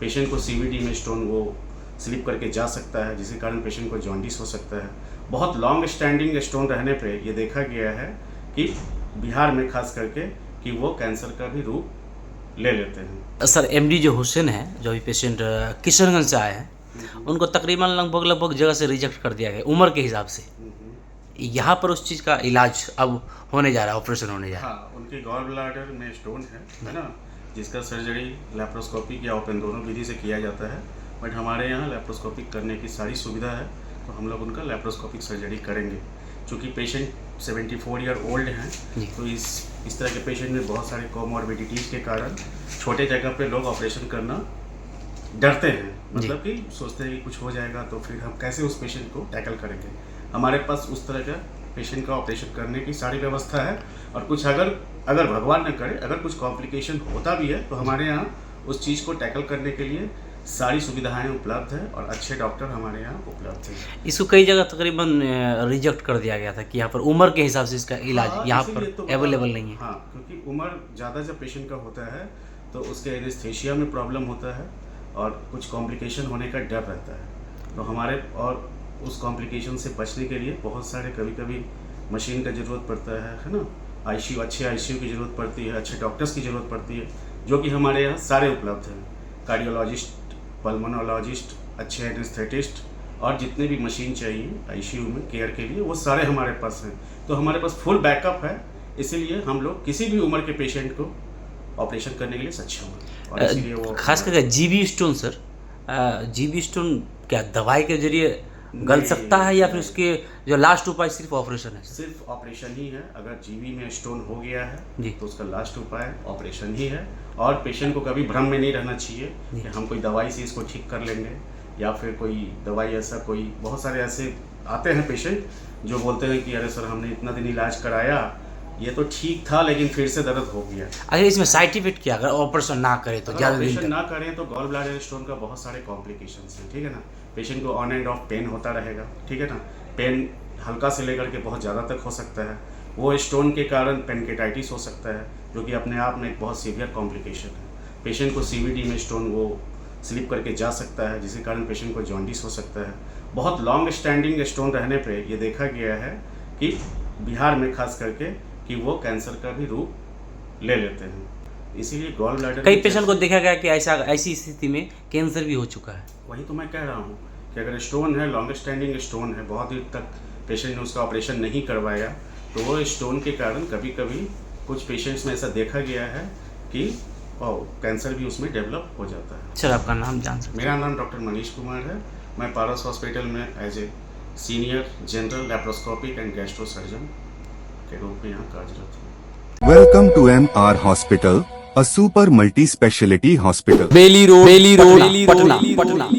Patient को CVD में stone वो स्लिप करके जा सकता है, जिसके कारण पेशेंट को जॉन्डिस हो सकता है। बहुत लॉन्ग स्टैंडिंग स्टोन रहने पे ये देखा गया है कि बिहार में खास करके कि वो कैंसर का भी रूप ले लेते हैं। सर एमडी जो हुसैन है, जो अभी पेशेंट किशनगंज से आए हैं, उनको तकरीबन लगभग जगह से रिजेक्ट कर दिया गया उम्र के हिसाब से। यहाँ पर उस चीज़ का इलाज अब होने जा रहा है, ऑपरेशन होने जा रहा है। हाँ, उनके गॉल ब्लैडर में स्टोन है ना, जिसका सर्जरी लैप्रोस्कोपिक या ओपन दोनों विधि से किया जाता है। बट हमारे यहाँ लैप्रोस्कोपिक करने की सारी सुविधा है, तो हम लोग उनका लैप्रोस्कोपिक सर्जरी करेंगे। चूँकि पेशेंट 74 ईयर ओल्ड हैं, तो इस तरह के पेशेंट में बहुत सारे कोमॉर्बिडिटीज़ के कारण छोटे जगह पे लोग ऑपरेशन करना डरते हैं। मतलब कि सोचते हैं कि कुछ हो जाएगा तो फिर हम कैसे उस पेशेंट को टैकल करेंगे। हमारे पास उस तरह का पेशेंट का ऑपरेशन करने की सारी व्यवस्था है। और कुछ अगर भगवान न करे अगर कुछ कॉम्प्लिकेशन होता भी है, तो हमारे यहाँ उस चीज़ को टैकल करने के लिए सारी सुविधाएं उपलब्ध है और अच्छे डॉक्टर हमारे यहाँ उपलब्ध हैं। इसको कई जगह तकरीबन रिजेक्ट कर दिया गया था कि यहाँ पर उम्र के हिसाब से इसका इलाज यहाँ पर तो अवेलेबल नहीं है। हाँ, क्योंकि उम्र ज़्यादा जब पेशेंट का होता है तो उसके एनेस्थीसिया में प्रॉब्लम होता है और कुछ कॉम्प्लिकेशन होने का डर रहता है। तो हमारे और उस कॉम्प्लिकेशन से बचने के लिए बहुत सारे कभी मशीन का ज़रूरत पड़ता है ना, आईसीयू, अच्छे आईसीयू की ज़रूरत पड़ती है, अच्छे डॉक्टर्स की ज़रूरत पड़ती है, जो कि हमारे यहाँ सारे उपलब्ध हैं। कार्डियोलॉजिस्ट, पल्मोनोलॉजिस्ट, अच्छे एनेस्थेटिस्ट और जितने भी मशीन चाहिए आईसीयू में केयर के लिए, वो सारे हमारे पास हैं। तो हमारे पास फुल बैकअप है, इसीलिए हम लोग किसी भी उम्र के पेशेंट को ऑपरेशन करने के लिए सक्षम हैं। और इसीलिए वो खास करके GB stone sir, GB stone क्या दवाई के जरिए गल सकता है या फिर उसके जो लास्ट उपाय सिर्फ ऑपरेशन है? सिर्फ ऑपरेशन ही है। अगर जीबी में स्टोन हो गया है जी, तो उसका लास्ट उपाय ऑपरेशन ही है। और पेशेंट को कभी भ्रम में नहीं रहना चाहिए कि हम कोई दवाई से इसको ठीक कर लेंगे या फिर कोई दवाई ऐसा, कोई बहुत सारे ऐसे आते हैं पेशेंट जो बोलते हैं कि अरे सर हमने इतना दिन इलाज कराया, ये तो ठीक था लेकिन फिर से दर्द हो गया। अगर इसमें साइड इफेक्ट क्या, अगर ऑपरेशन ना करे तो ज़्यादा दिन ऑपरेशन ना करें तो गॉल ब्लैडर स्टोन का बहुत सारे कॉम्प्लिकेशंस हैं, ठीक है ना। पेशेंट को ऑन एंड ऑफ पेन होता रहेगा, ठीक है ना। पेन हल्का से लेकर के बहुत ज़्यादा तक हो सकता है। वो स्टोन के कारण पेनकेटाइटिस हो सकता है, जो कि अपने आप में एक बहुत सीवियर कॉम्प्लिकेशन है। पेशेंट को सीवीडी में स्टोन वो स्लिप करके जा सकता है, जिसके कारण पेशेंट को जॉन्डिस हो सकता है। बहुत लॉन्ग स्टैंडिंग स्टोन रहने पे ये देखा गया है कि बिहार में खास करके कि वो कैंसर का भी रूप ले लेते हैं। इसीलिए गॉल ब्लैडर कई पेशेंट को देखा गया कि ऐसी स्थिति में कैंसर भी हो चुका है। वही तो मैं कह रहा हूँ कि अगर स्टोन है, लॉन्ग स्टैंडिंग स्टोन है, बहुत देर तक पेशेंट ने उसका ऑपरेशन नहीं करवाया, तो वो स्टोन के कारण कभी कुछ पेशेंट्स में ऐसा देखा गया है कि कैंसर भी उसमें डेवलप हो जाता है। सर आपका नाम जान सकते? मेरा नाम डॉक्टर मनीष कुमार है। मैं पारस हॉस्पिटल में as a senior general laparoscopic and gastro surgeon के रूप में यहाँ कार्यरत हूँ। Welcome to MR Hospital, a super multi-speciality hospital. Bailey Road, Patna.